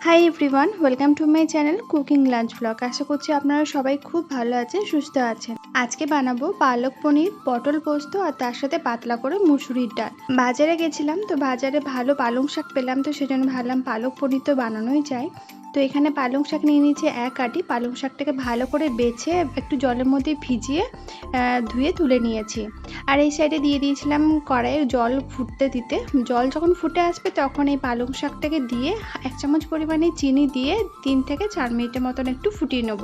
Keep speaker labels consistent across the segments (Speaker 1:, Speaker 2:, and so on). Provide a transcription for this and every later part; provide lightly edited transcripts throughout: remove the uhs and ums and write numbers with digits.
Speaker 1: High everyone, welcome to my channel cooking lunch blog. আশা করছি আপনারা সবাই খুব ভালো আছেন, সুস্থ আছেন। আজকে বানাবো পালক পনির, পটল পোস্ত আর তার সাথে পাতলা করে মুসুরির ডাল। বাজারে গেছিলাম, তো বাজারে ভালো পালং শাক পেলাম, তো সেজন্য ভাবলাম পালক পনির তো বানানোই যায়। তো এখানে পালং শাক নিয়ে নিয়েছি এক আটি। পালং শাকটাকে ভালো করে বেছে একটু জলের মধ্যে ভিজিয়ে ধুয়ে তুলে নিয়েছি। আর এই সাইডে দিয়ে দিয়েছিলাম কড়াইয়ে জল ফুটতে দিতে। জল যখন ফুটে আসবে তখন এই পালং শাকটাকে দিয়ে 1 চামচ পরিমাণে চিনি দিয়ে 3 থেকে 4 মিনিটের মতন একটু ফুটিয়ে নেব।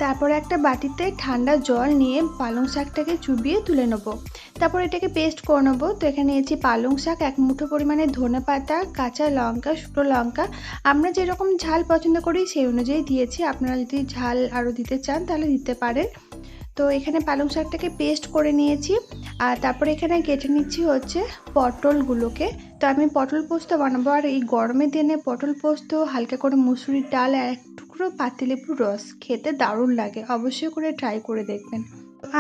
Speaker 1: তারপরে একটা বাটিতে ঠান্ডা জল নিয়ে পালং শাকটাকে চুবিয়ে তুলে নেব। তারপর এটাকে পেস্ট করে নেবো। তো এখানে নিয়েছি পালং শাক, 1 মুঠো পরিমাণে ধনেপাতা, কাঁচা লঙ্কা, শুকনো লঙ্কা। আমরা যেরকম ঝাল পছন্দ করি সেই অনুযায়ী দিয়েছি। আপনারা যদি ঝাল আরও দিতে চান তাহলে দিতে পারেন। তো এখানে পালং শাকটাকে পেস্ট করে নিয়েছি। আর তারপরে এখানে কেটে নিচ্ছি হচ্ছে পটলগুলোকে। তো আমি পটল পোস্ত বানাবো, আর এই গরমের দিনে পটল পোস্ত, হালকা করে মুসুরির ডাল আর 1 টুকরো পাতিলেবুর রস খেতে দারুণ লাগে। অবশ্যই করে ট্রাই করে দেখবেন।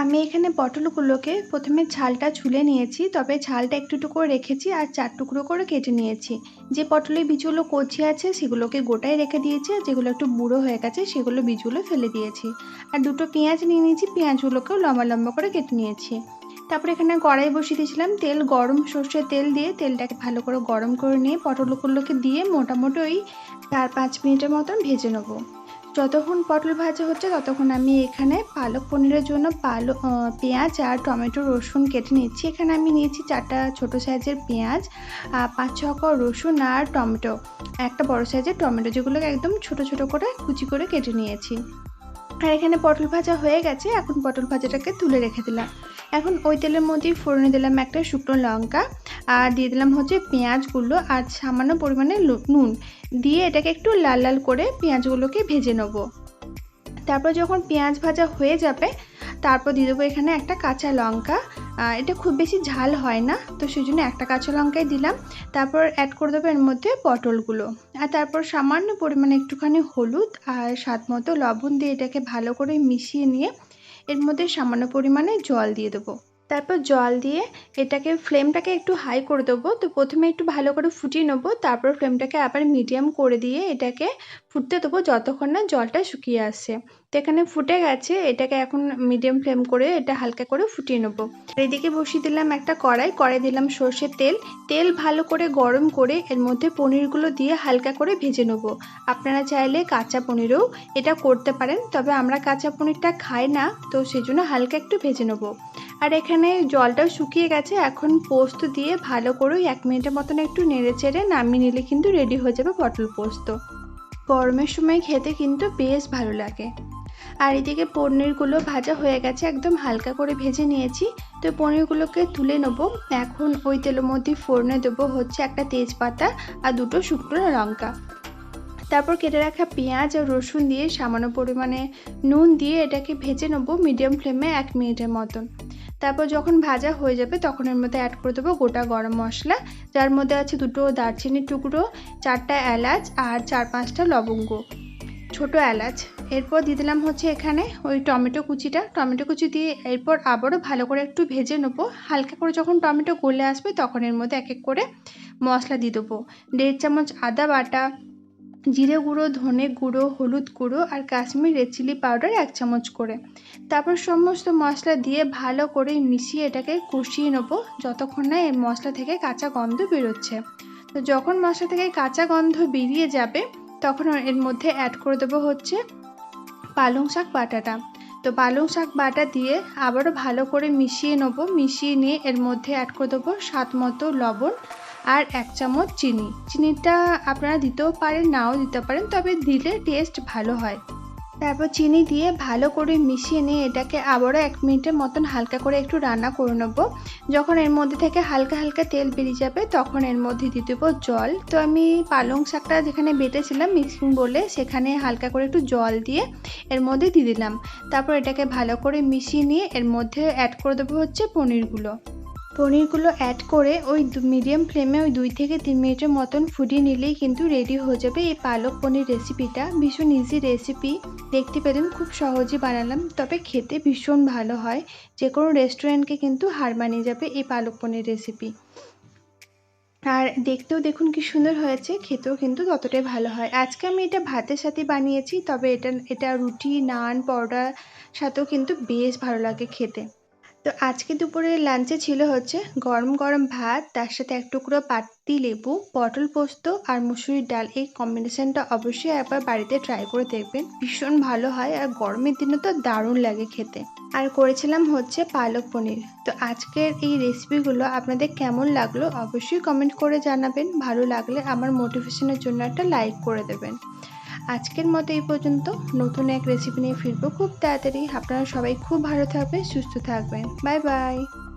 Speaker 1: আমি এখানে পটলগুলোকে প্রথমে ছালটা ছুলে নিয়েছি, তবে ছালটা একটু একটু করে রেখেছি আর 4 টুকরো করে কেটে নিয়েছি। যে পটলের বীজগুলো কচি আছে সেগুলোকে গোটায় রেখে দিয়েছি, আর যেগুলো একটু বুড়ো হয়ে গেছে সেগুলো বীজগুলো ফেলে দিয়েছি। আর 2টো পেঁয়াজ নিয়ে নিয়েছি, পেঁয়াজগুলোকেও লম্বা লম্বা করে কেটে নিয়েছি। তারপরে এখানে কড়াই বসিয়ে দিয়েছিলাম, তেল গরম, সর্ষের তেল দিয়ে তেলটাকে ভালো করে গরম করে নিয়ে পটলগুলোকে দিয়ে মোটামুটি ওই 4-5 মিনিটের মতন ভেজে নেবো। যতক্ষণ পটল ভাজা হচ্ছে ততক্ষণ আমি এখানে পালক পনিরের জন্য পেঁয়াজ আর টমেটো রসুন কেটে নিচ্ছি। এখানে আমি নিয়েছি 4টা ছোটো সাইজের পেঁয়াজ, 5-6 কোয়া রসুন আর টমেটো, একটা বড় সাইজের টমেটো, যেগুলোকে একদম ছোট ছোট করে কুচি করে কেটে নিয়েছি। আর এখানে পটল ভাজা হয়ে গেছে, এখন পটল ভাজাটাকে তুলে রেখে দিলাম। এখন ওই তেলের মধ্যেই ফোড়নে দিলাম একটা শুকনো লঙ্কা, আর দিয়ে দিলাম হচ্ছে পেঁয়াজগুলো আর সামান্য পরিমাণে নুন দিয়ে এটাকে একটু লাল লাল করে পেঁয়াজগুলোকে ভেজে নেব। তারপর যখন পেঁয়াজ ভাজা হয়ে যাবে তারপর দিয়ে দেবো এখানে একটা কাঁচা লঙ্কা। এটা খুব বেশি ঝাল হয় না, তো সেই জন্য একটা কাঁচা লঙ্কাই দিলাম। তারপর অ্যাড করে দেবো এর মধ্যে পটলগুলো, আর তারপর সামান্য পরিমাণে একটুখানি হলুদ আর স্বাদ মতো লবণ দিয়ে এটাকে ভালো করে মিশিয়ে নিয়ে এর মধ্যে সামান্য পরিমাণে জল দিয়ে দেবো। তারপর জল দিয়ে এটাকে ফ্লেমটাকে একটু হাই করে দেবো। তো প্রথমে একটু ভালো করে ফুটিয়ে নেবো, তারপর ফ্লেমটাকে আবার মিডিয়াম করে দিয়ে এটাকে ফুটতে দেবো যতক্ষণ না জলটা শুকিয়ে আসছে। তো এখানে ফুটে গেছে, এটাকে এখন মিডিয়াম ফ্লেম করে এটা হালকা করে ফুটিয়ে নেবো। এদিকে বসিয়ে দিলাম একটা কড়াই দিলাম সর্ষের তেল। তেল ভালো করে গরম করে এর মধ্যে পনিরগুলো দিয়ে হালকা করে ভেজে নেবো। আপনারা চাইলে কাঁচা পনিরেও এটা করতে পারেন, তবে আমরা কাঁচা পনিরটা খাই না, তো সেজন্য হালকা একটু ভেজে নেবো। আর এখানে জলটাও শুকিয়ে গেছে, এখন পোস্ত দিয়ে ভালো করে 1 মিনিটের মতন একটু নেড়ে চেড়ে নামিয়ে নিলে কিন্তু রেডি হয়ে যাবে পটল পোস্ত। গরমের সময় খেতে কিন্তু বেশ ভালো লাগে। আর এদিকে পনিরগুলো ভাজা হয়ে গেছে, একদম হালকা করে ভেজে নিয়েছি। তো পনিরগুলোকে তুলে নেবো। এখন ওই তেলের মধ্যে ফোড়নে দেবো হচ্ছে একটা তেজপাতা আর 2টো শুকনো লঙ্কা। তারপর কেটে রাখা পেঁয়াজ আর রসুন দিয়ে সামান্য পরিমাণে নুন দিয়ে এটাকে ভেজে নেবো মিডিয়াম ফ্লেমে 1 মিনিটের মতন। তারপর যখন ভাজা হয়ে যাবে তখন এর মধ্যে অ্যাড করে দেবো গোটা গরম মশলা, যার মধ্যে আছে 2টো দারচিনির টুকরো, 4টা এলাচ আর 4-5টা লবঙ্গ, ছোটো এলাচ। এরপর দিয়ে দিলাম হচ্ছে এখানে ওই টমেটো কুচি দিয়ে এরপর আবারও ভালো করে একটু ভেজে নেবো। হালকা করে যখন টমেটো গলে আসবে তখন এর মধ্যে এক এক করে মশলা দিয়ে দেবো। 1.5 চামচ আদা বাটা, জিরে গুঁড়ো, ধনে গুঁড়ো, হলুদ গুঁড়ো আর কাশ্মীরি রেড চিলি পাউডার 1 চামচ করে। তারপর সমস্ত মশলা দিয়ে ভালো করে মিশিয়ে এটাকে কষিয়ে নেবো যতক্ষণ না এই মশলা থেকে কাঁচা গন্ধ বেরোচ্ছে। তো যখন মশলা থেকে কাঁচা গন্ধ বেরিয়ে যাবে তখন এর মধ্যে অ্যাড করে দেবো হচ্ছে পালং শাক বাটাটা। তো পালং শাক বাটা দিয়ে আবারও ভালো করে মিশিয়ে নেবো। মিশিয়ে নিয়ে এর মধ্যে অ্যাড করে দেবো স্বাদ মতো লবণ আর 1 চামচ চিনি। চিনিটা আপনারা দিতেও পারেন, নাও দিতে পারেন, তবে দিলে টেস্ট ভালো হয়। তারপর চিনি দিয়ে ভালো করে মিশিয়ে নিয়ে এটাকে আবারও 1 মিনিটের মতন হালকা করে একটু রান্না করে নেবো। যখন এর মধ্যে থেকে হালকা হালকা তেল বেরিয়ে যাবে তখন এর মধ্যে দিয়ে দেবো জল। তো আমি পালং শাকটা যেখানে বেটেছিলাম মিক্সিং বলে সেখানে হালকা করে একটু জল দিয়ে এর মধ্যে দিয়ে দিলাম। তারপর এটাকে ভালো করে মিশিয়ে নিয়ে এর মধ্যে অ্যাড করে দেবো হচ্ছে পনিরগুলো অ্যাড করে ওই মিডিয়াম ফ্লেমে ওই 2 থেকে 3 মিনিটের মতন ফুটিয়ে নিলেই কিন্তু রেডি হয়ে যাবে এই পালক পনির রেসিপিটা। ভীষণ ইজি রেসিপি, দেখতে পেলেন খুব সহজেই বানালাম, তবে খেতে ভীষণ ভালো হয়। যে কোনো রেস্টুরেন্টকে কিন্তু হার মানিয়ে যাবে এই পালক পনির রেসিপি। আর দেখতেও দেখুন কি সুন্দর হয়েছে, খেতেও কিন্তু ততটাই ভালো হয়। আজকে আমি এটা ভাতের সাথে বানিয়েছি, তবে এটা রুটি, নান, পরোটার সাথেও কিন্তু বেশ ভালো লাগে খেতে। তো আজকে দুপুরের লাঞ্চে ছিল হচ্ছে গরম গরম ভাত, তার সাথে এক টুকরো পাতি লেবু, পটল পোস্ত আর মুসুরির ডাল। এই কম্বিনেশনটা অবশ্যই একবার বাড়িতে ট্রাই করে দেখবেন, ভীষণ ভালো হয় আর গরমের দিনে তো দারুণ লাগে খেতে। আর করেছিলাম হচ্ছে পালক পনির। তো আজকের এই রেসিপিগুলো আপনাদের কেমন লাগলো অবশ্যই কমেন্ট করে জানাবেন। ভালো লাগলে আমার মোটিভেশনের জন্য একটা লাইক করে দেবেন। আজকের মতো এই পর্যন্ত। নতুন এক রেসিপি নিয়ে ফিরবো খুব তাড়াতাড়ি। আপনারা সবাই খুব ভালো থাকবেন, সুস্থ থাকবেন। Bye bye.